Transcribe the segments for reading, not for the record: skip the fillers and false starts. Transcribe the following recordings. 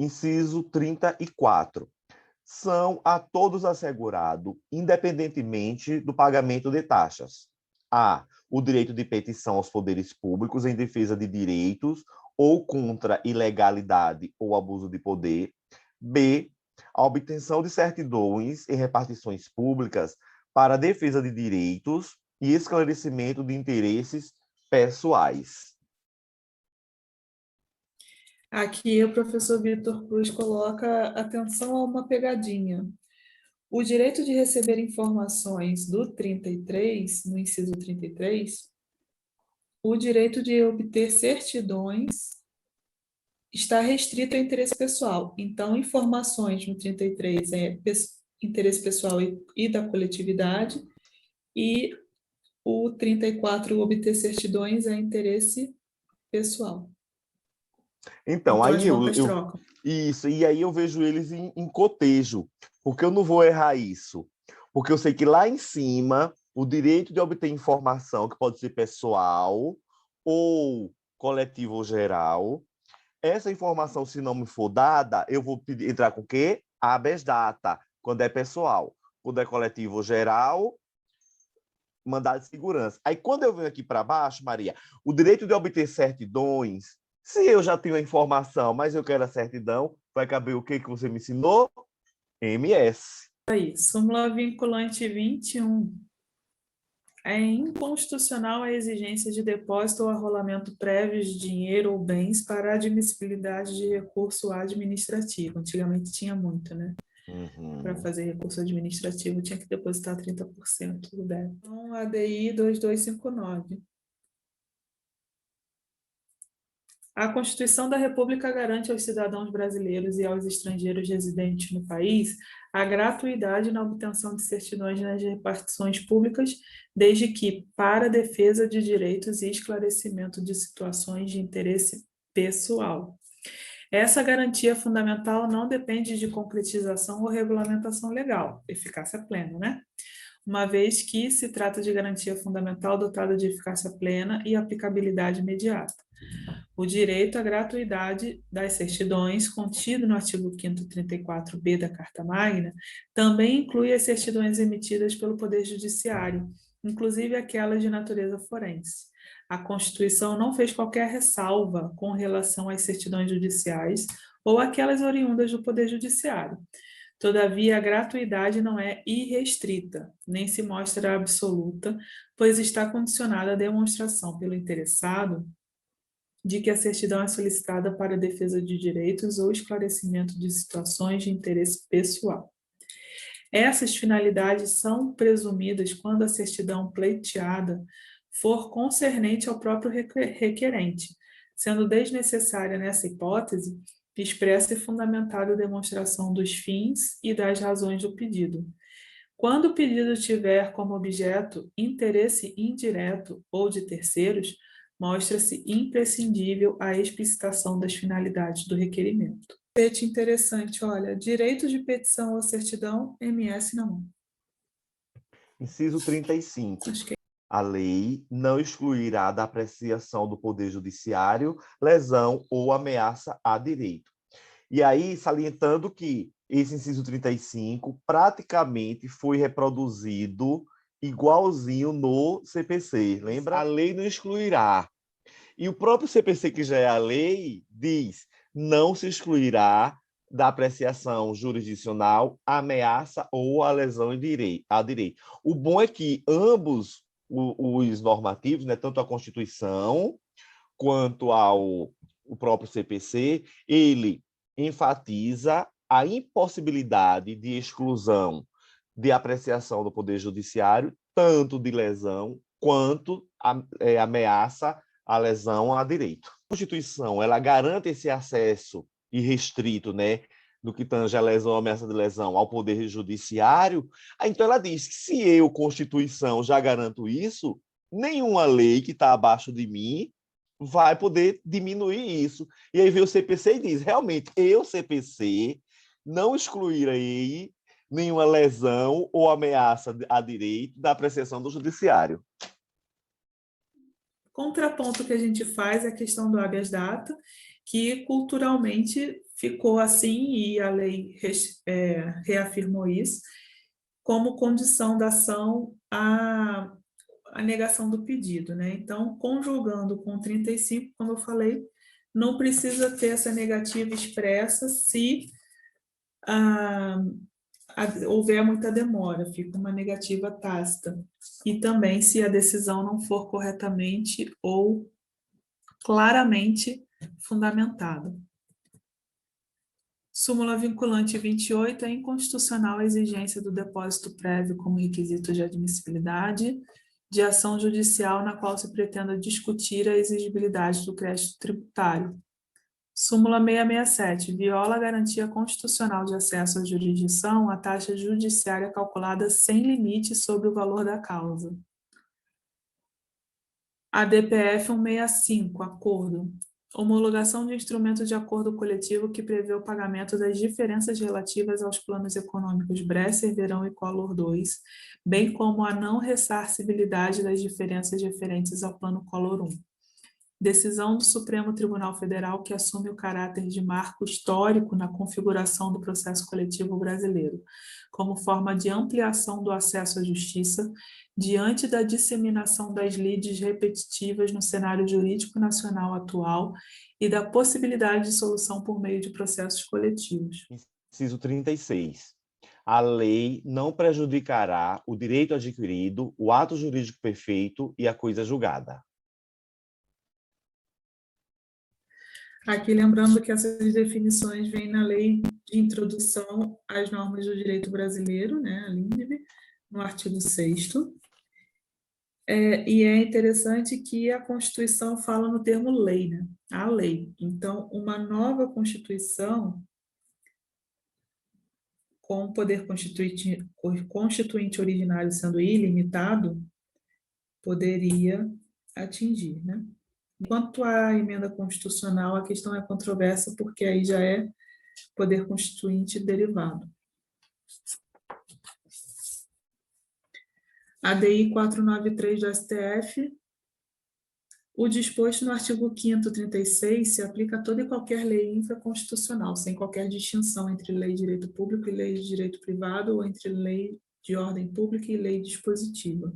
Inciso 34. São a todos assegurados, independentemente do pagamento de taxas. A. O direito de petição aos poderes públicos em defesa de direitos ou contra ilegalidade ou abuso de poder. B. A obtenção de certidões em repartições públicas para a defesa de direitos e esclarecimento de interesses pessoais. Aqui o professor Vitor Cruz coloca atenção a uma pegadinha. O direito de receber informações do 33, no inciso 33, o direito de obter certidões está restrito ao interesse pessoal. Então, informações no 33 é interesse pessoal e da coletividade, e o 34, obter certidões, é interesse pessoal. Então as aí bancas trocam. Isso, e aí eu vejo eles em cotejo, porque eu não vou errar isso. Porque eu sei que lá em cima, o direito de obter informação, que pode ser pessoal ou coletivo ou geral, essa informação, se não me for dada, eu vou entrar com o quê? Habeas data, quando é pessoal. Quando é coletivo ou geral, mandado de segurança. Aí, quando eu venho aqui para baixo, Maria, o direito de obter certidões, se eu já tenho a informação, mas eu quero a certidão, vai caber o que você me ensinou? MS. Aí, súmula vinculante 21. É inconstitucional a exigência de depósito ou arrolamento prévio de dinheiro ou bens para a admissibilidade de recurso administrativo. Antigamente tinha muito, né? Para fazer recurso administrativo tinha que depositar 30% do débito. Então, ADI 2259. A Constituição da República garante aos cidadãos brasileiros e aos estrangeiros residentes no país a gratuidade na obtenção de certidões nas repartições públicas, desde que para a defesa de direitos e esclarecimento de situações de interesse pessoal. Essa garantia fundamental não depende de concretização ou regulamentação legal, eficácia plena, né? Uma vez que se trata de garantia fundamental dotada de eficácia plena e aplicabilidade imediata. O direito à gratuidade das certidões, contido no artigo 5º 34b da Carta Magna, também inclui as certidões emitidas pelo Poder Judiciário, inclusive aquelas de natureza forense. A Constituição não fez qualquer ressalva com relação às certidões judiciais ou aquelas oriundas do Poder Judiciário. Todavia, a gratuidade não é irrestrita, nem se mostra absoluta, pois está condicionada à demonstração pelo interessado de que a certidão é solicitada para a defesa de direitos ou esclarecimento de situações de interesse pessoal. Essas finalidades são presumidas quando a certidão pleiteada for concernente ao próprio requerente, sendo desnecessária nessa hipótese expressa e fundamentada a demonstração dos fins e das razões do pedido. Quando o pedido tiver como objeto interesse indireto ou de terceiros, mostra-se imprescindível a explicitação das finalidades do requerimento. Pete interessante, olha, direito de petição ou certidão, MS na mão. Inciso 35. A lei não excluirá da apreciação do Poder Judiciário lesão ou ameaça a direito. E aí, salientando que esse inciso 35 praticamente foi reproduzido igualzinho no CPC, lembra? A lei não excluirá. E o próprio CPC, que já é a lei, diz: não se excluirá da apreciação jurisdicional a ameaça ou a lesão a direito. O bom é que ambos os normativos, né, tanto a Constituição quanto o próprio CPC, ele enfatiza a impossibilidade de exclusão de apreciação do Poder Judiciário, tanto de lesão quanto ameaça à lesão a direito. A Constituição, ela garante esse acesso irrestrito, né, no que tange a lesão, a ameaça de lesão ao Poder Judiciário. Então ela diz que se eu, Constituição, já garanto isso, nenhuma lei que está abaixo de mim vai poder diminuir isso. E aí vem o CPC e diz, realmente, eu, CPC, não excluirei nenhuma lesão ou ameaça a direito da apreciação do judiciário. Contraponto que a gente faz é a questão do habeas data, que culturalmente ficou assim, e a lei reafirmou isso, como condição da ação a negação do pedido, né? Então, conjugando com 35, como eu falei, não precisa ter essa negativa expressa se houver muita demora, fica uma negativa tácita. E também se a decisão não for corretamente ou claramente fundamentada. Súmula vinculante 28, é inconstitucional a exigência do depósito prévio como requisito de admissibilidade de ação judicial na qual se pretenda discutir a exigibilidade do crédito tributário. Súmula 667, viola a garantia constitucional de acesso à jurisdição a taxa judiciária calculada sem limite sobre o valor da causa. ADPF 165, acordo. Homologação de instrumento de acordo coletivo que prevê o pagamento das diferenças relativas aos planos econômicos Bresser, Verão e Collor II, bem como a não ressarcibilidade das diferenças referentes ao plano Collor I. Decisão do Supremo Tribunal Federal que assume o caráter de marco histórico na configuração do processo coletivo brasileiro, como forma de ampliação do acesso à justiça, diante da disseminação das lides repetitivas no cenário jurídico nacional atual e da possibilidade de solução por meio de processos coletivos. Inciso 36. A lei não prejudicará o direito adquirido, o ato jurídico perfeito e a coisa julgada. Aqui lembrando que essas definições vêm na Lei de Introdução às Normas do Direito Brasileiro, né, a LINDB, no artigo 6º. E é interessante que a Constituição fala no termo lei, né? A lei. Então, uma nova Constituição, com o poder constituinte originário sendo ilimitado, poderia atingir, né? Quanto à emenda constitucional, a questão é controversa, porque aí já é poder constituinte derivado. ADI 493 do STF, o disposto no artigo 5º 36 se aplica a toda e qualquer lei infraconstitucional, sem qualquer distinção entre lei de direito público e lei de direito privado, ou entre lei de ordem pública e lei dispositiva.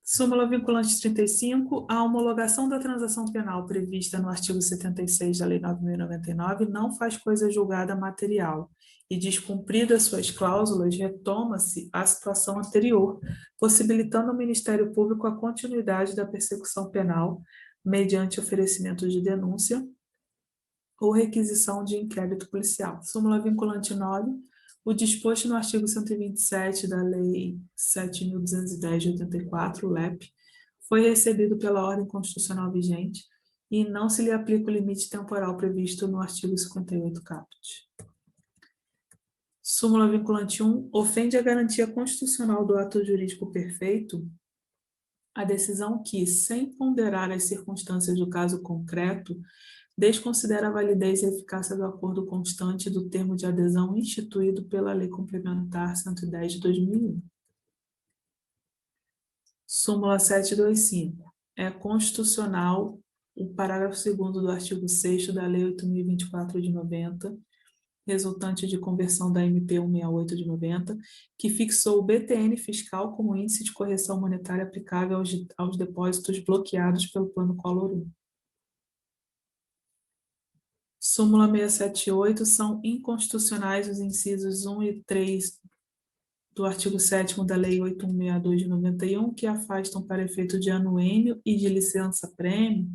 Súmula vinculante 35, a homologação da transação penal prevista no artigo 76 da Lei 9.099 não faz coisa julgada material e, descumpridas suas cláusulas, retoma-se a situação anterior, possibilitando ao Ministério Público a continuidade da persecução penal mediante oferecimento de denúncia ou requisição de inquérito policial. Súmula vinculante 9, o disposto no artigo 127 da Lei 7.210 de 84, LEP, foi recebido pela ordem constitucional vigente e não se lhe aplica o limite temporal previsto no artigo 58 caput. Súmula vinculante 1, ofende a garantia constitucional do ato jurídico perfeito a decisão que, sem ponderar as circunstâncias do caso concreto, desconsidera a validez e eficácia do acordo constante do termo de adesão instituído pela Lei Complementar 110 de 2001. Súmula 725. É constitucional o parágrafo 2º do artigo 6º da Lei 8.024 de 90, resultante de conversão da MP 168 de 90, que fixou o BTN fiscal como índice de correção monetária aplicável aos depósitos bloqueados pelo Plano Collor I. Súmula 678, são inconstitucionais os incisos 1 e 3 do artigo 7º da Lei 8162 de 91, que afastam para efeito de anuênio e de licença-prêmio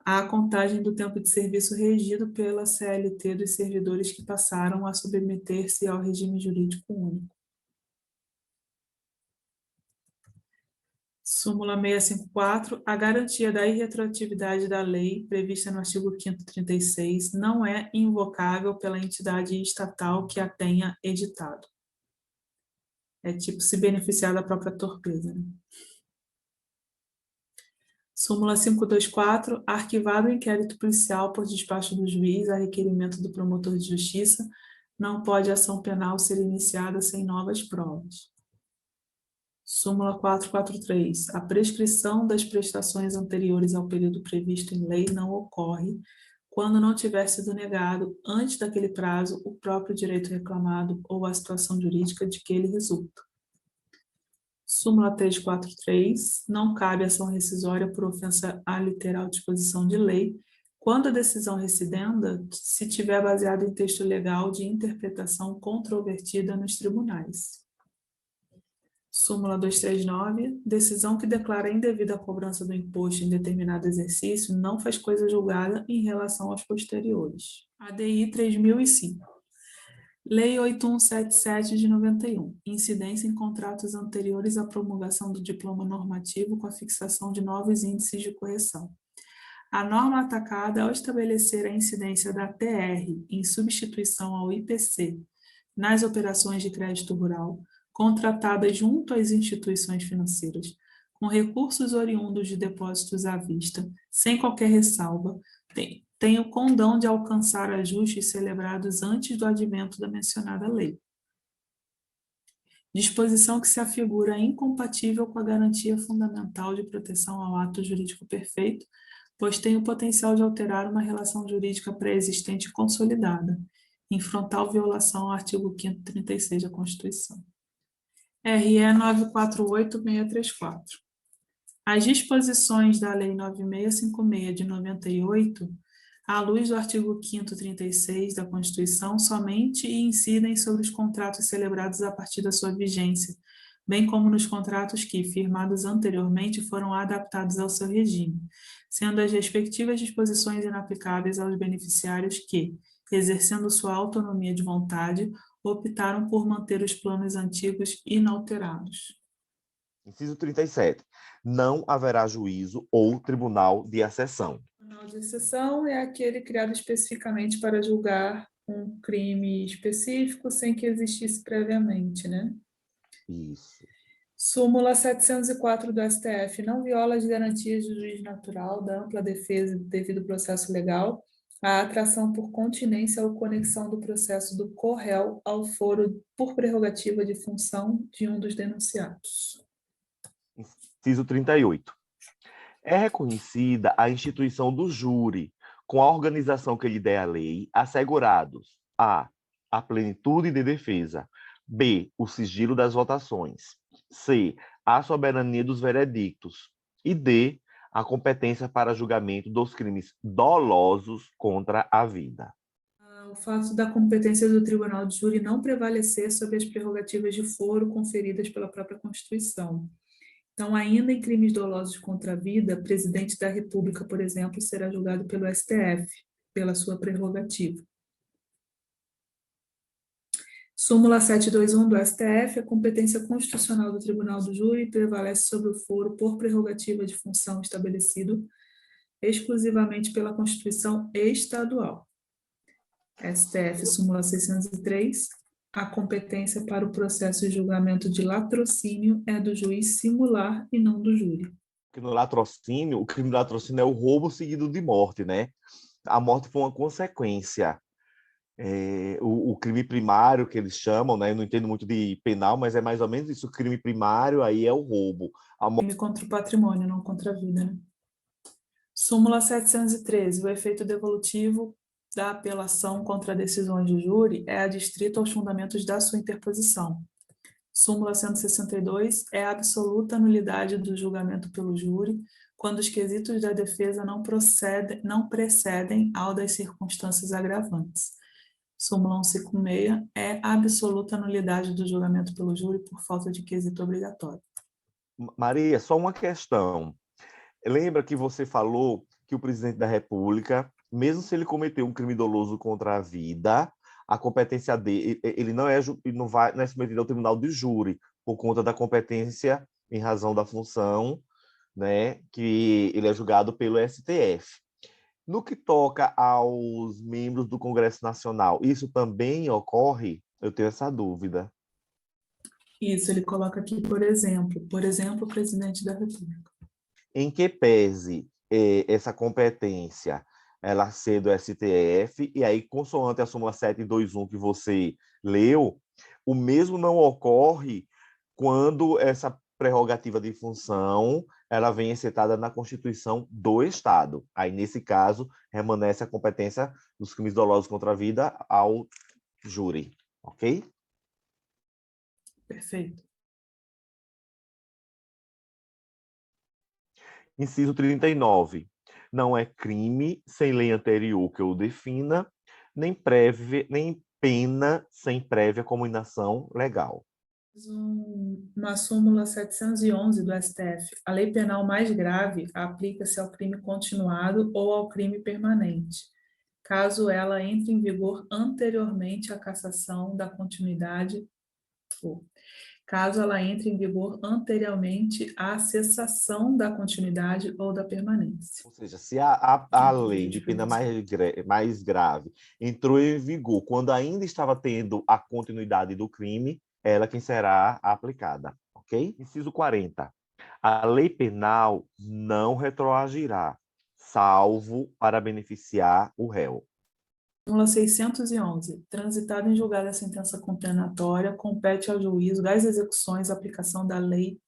a contagem do tempo de serviço regido pela CLT dos servidores que passaram a submeter-se ao regime jurídico único. Súmula 654, a garantia da irretroatividade da lei prevista no artigo 5º 36 não é invocável pela entidade estatal que a tenha editado. É tipo se beneficiar da própria torpeza, né? Súmula 524, arquivado o inquérito policial por despacho do juiz a requerimento do promotor de justiça, não pode ação penal ser iniciada sem novas provas. Súmula 443, a prescrição das prestações anteriores ao período previsto em lei não ocorre quando não tiver sido negado, antes daquele prazo, o próprio direito reclamado ou a situação jurídica de que ele resulta. Súmula 343, não cabe ação rescisória por ofensa à literal disposição de lei, quando a decisão recidenda se tiver baseada em texto legal de interpretação controvertida nos tribunais. Súmula 239, decisão que declara indevida a cobrança do imposto em determinado exercício não faz coisa julgada em relação aos posteriores. ADI 3005. Lei 8177 de 91, incidência em contratos anteriores à promulgação do diploma normativo com a fixação de novos índices de correção. A norma atacada, ao estabelecer a incidência da TR em substituição ao IPC nas operações de crédito rural, contratadas junto às instituições financeiras, com recursos oriundos de depósitos à vista, sem qualquer ressalva, tem o condão de alcançar ajustes celebrados antes do advento da mencionada lei. Disposição que se afigura incompatível com a garantia fundamental de proteção ao ato jurídico perfeito, pois tem o potencial de alterar uma relação jurídica pré-existente e consolidada, em frontal violação ao artigo 536 da Constituição. RE 948634. As disposições da Lei 9656 de 98, à luz do artigo 536 da Constituição, somente incidem sobre os contratos celebrados a partir da sua vigência, bem como nos contratos que, firmados anteriormente, foram adaptados ao seu regime, sendo as respectivas disposições inaplicáveis aos beneficiários que, exercendo sua autonomia de vontade, optaram por manter os planos antigos inalterados. Inciso 37. Não haverá juízo ou tribunal de acessão. O tribunal de exceção é aquele criado especificamente para julgar um crime específico sem que existisse previamente, né? Isso. Súmula 704 do STF não viola as garantias do juiz natural, da ampla defesa do devido processo legal, a atração por continência ou conexão do processo do corréu ao foro por prerrogativa de função de um dos denunciados. Inciso 38. É reconhecida a instituição do júri, com a organização que lhe der a lei, assegurados a plenitude de defesa, b, o sigilo das votações, c, a soberania dos veredictos e d, a competência para julgamento dos crimes dolosos contra a vida. O fato da competência do tribunal de júri não prevalecer sobre as prerrogativas de foro conferidas pela própria Constituição. Então, ainda em crimes dolosos contra a vida, o presidente da República, por exemplo, será julgado pelo STF, pela sua prerrogativa. Súmula 721 do STF, a competência constitucional do Tribunal do Júri prevalece sobre o foro por prerrogativa de função estabelecido exclusivamente pela Constituição estadual. STF, súmula 603, a competência para o processo de julgamento de latrocínio é do juiz singular e não do júri. No latrocínio, o crime do latrocínio é o roubo seguido de morte, né? A morte foi uma consequência. O crime primário que eles chamam, né? Eu não entendo muito de penal, mas é mais ou menos isso. O crime primário aí é o roubo. Crime contra o patrimônio, não contra a vida, né? Súmula 713, o efeito devolutivo da apelação contra decisões do júri é adstrito aos fundamentos da sua interposição. Súmula 162, é absoluta a nulidade do julgamento pelo júri quando os quesitos da defesa não precedem ao das circunstâncias agravantes. Súmula 156, é absoluta a nulidade do julgamento pelo júri por falta de quesito obrigatório. Maria, só uma questão. Lembra que você falou que o presidente da República, mesmo se ele cometeu um crime doloso contra a vida, a competência dele, ele não é submetido ao tribunal de júri, por conta da competência em razão da função, né, que ele é julgado pelo STF. No que toca aos membros do Congresso Nacional, isso também ocorre? Eu tenho essa dúvida. Isso, ele coloca aqui, por exemplo, o presidente da República. Em que pese essa competência ela ser do STF, e aí, consoante a súmula 721 que você leu, o mesmo não ocorre quando essa prerrogativa de função, ela vem encetada na Constituição do Estado. Aí, nesse caso, permanece a competência dos crimes dolosos contra a vida ao júri, ok? Perfeito. Inciso 39. Não é crime sem lei anterior que o defina, nem pena sem prévia cominação legal. Uma súmula 711 do STF. A lei penal mais grave aplica-se ao crime continuado ou ao crime permanente, caso ela entre em vigor anteriormente à cassação da continuidade, ou caso ela entre em vigor anteriormente à cessação da continuidade ou da permanência. Ou seja, se a lei de pena mais grave entrou em vigor quando ainda estava tendo a continuidade do crime, ela quem será aplicada, ok? Inciso 40. A lei penal não retroagirá, salvo para beneficiar o réu. Súmula 611. Transitada em julgado a sentença condenatória, compete ao juízo das execuções a aplicação da lei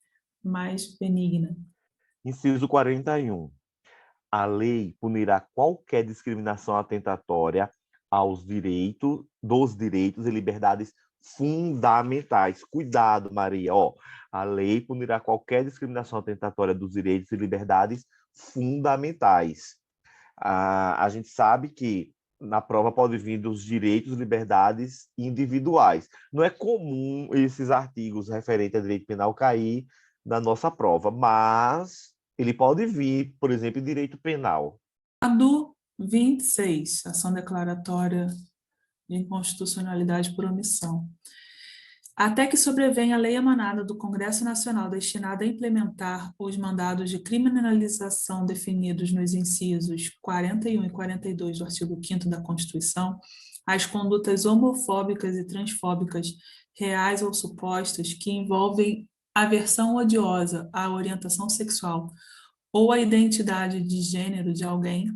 mais benigna. Inciso 41. A lei punirá qualquer discriminação atentatória aos dos direitos e liberdades fundamentais. Cuidado, Maria. A lei punirá qualquer discriminação atentatória dos direitos e liberdades fundamentais. A gente sabe que na prova pode vir dos direitos e liberdades individuais. Não é comum esses artigos referentes a direito penal cair na nossa prova, mas ele pode vir, por exemplo, em direito penal. A do 26, ação declaratória de inconstitucionalidade por omissão. Até que sobrevenha a lei emanada do Congresso Nacional destinada a implementar os mandados de criminalização definidos nos incisos 41 e 42 do artigo 5º da Constituição, as condutas homofóbicas e transfóbicas reais ou supostas que envolvem aversão odiosa à orientação sexual ou à identidade de gênero de alguém,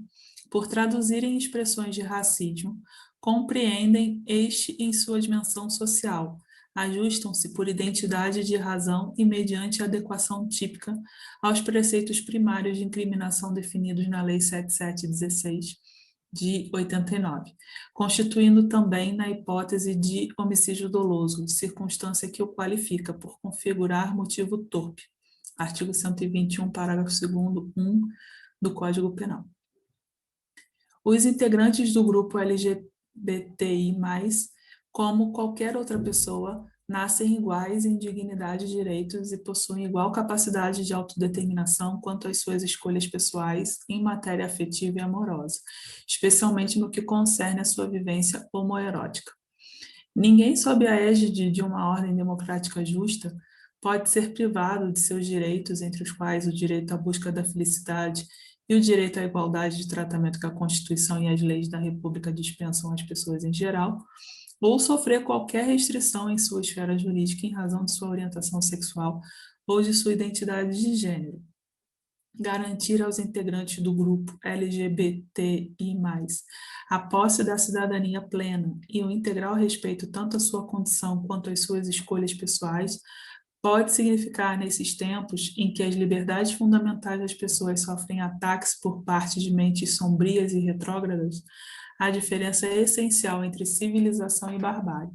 por traduzirem expressões de racismo, compreendem este em sua dimensão social, ajustam-se por identidade de razão e mediante adequação típica aos preceitos primários de incriminação definidos na Lei 7716 de 89, constituindo também na hipótese de homicídio doloso, circunstância que o qualifica por configurar motivo torpe. Artigo 121, parágrafo 2º, 1 do Código Penal. Os integrantes do grupo LGBTI+, como qualquer outra pessoa, nascem iguais em dignidade e direitos e possuem igual capacidade de autodeterminação quanto às suas escolhas pessoais em matéria afetiva e amorosa, especialmente no que concerne à sua vivência homoerótica. Ninguém sob a égide de uma ordem democrática justa pode ser privado de seus direitos, entre os quais o direito à busca da felicidade e o direito à igualdade de tratamento que a Constituição e as leis da República dispensam às pessoas em geral, ou sofrer qualquer restrição em sua esfera jurídica em razão de sua orientação sexual ou de sua identidade de gênero. Garantir aos integrantes do grupo LGBTI+, a posse da cidadania plena e o integral respeito tanto à sua condição quanto às suas escolhas pessoais pode significar, nesses tempos em que as liberdades fundamentais das pessoas sofrem ataques por parte de mentes sombrias e retrógradas, a diferença essencial entre civilização e barbárie.